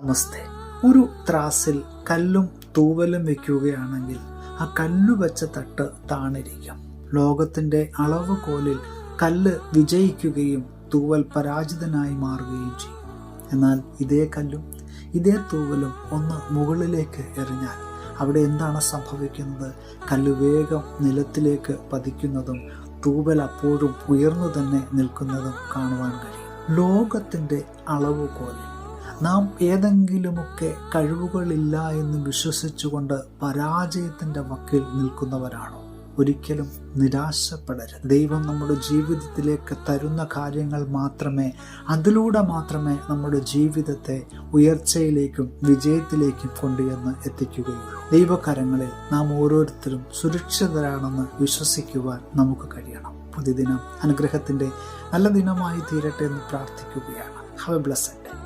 നമസ്തേ. ഒരു ത്രാസിൽ കല്ലും തൂവലും വെക്കുകയാണെങ്കിൽ ആ കല്ലു വെച്ച തട്ട് താണിരിക്കും. ലോകത്തിന്റെ അളവുകോലിൽ കല്ല് വിജയിക്കുകയും തൂവൽ പരാജിതനായി മാറുകയും ചെയ്യും. എന്നാൽ ഇതേ കല്ലും ഇതേ തൂവലും ഒന്ന് മുകളിലേക്ക് എറിഞ്ഞാൽ അവിടെ എന്താണ് സംഭവിക്കുന്നത്? കല്ല് വേഗം നിലത്തിലേക്ക് പതിക്കുന്നതും തൂവൽ അപ്പോഴും ഉയർന്നു തന്നെ നിൽക്കുന്നതും കാണുവാൻ കഴിയും. ലോകത്തിന്റെ അളവുകോലിൽ നാം ഏതെങ്കിലുമൊക്കെ കഴിവുകളില്ല എന്ന് വിശ്വസിച്ചുകൊണ്ട് പരാജയത്തിന്റെ വക്കിൽ നിൽക്കുന്നവരാണോ? ഒരിക്കലും നിരാശപ്പെടരുത്. ദൈവം നമ്മുടെ ജീവിതത്തിലേക്ക് തരുന്ന കാര്യങ്ങൾ മാത്രമേ, അതിലൂടെ മാത്രമേ നമ്മുടെ ജീവിതത്തെ ഉയർച്ചയിലേക്കും വിജയത്തിലേക്കും കൊണ്ടുവന്ന് എത്തിക്കുകയുള്ളൂ. ദൈവകരങ്ങളിൽ നാം ഓരോരുത്തരും സുരക്ഷിതരാണെന്ന് വിശ്വസിക്കുവാൻ നമുക്ക് കഴിയണം. പുതിയ ദിനം അനുഗ്രഹത്തിന്റെ നല്ല ദിനമായി തീരട്ടെ എന്ന് പ്രാർത്ഥിക്കുകയാണ്. Have A blessed day.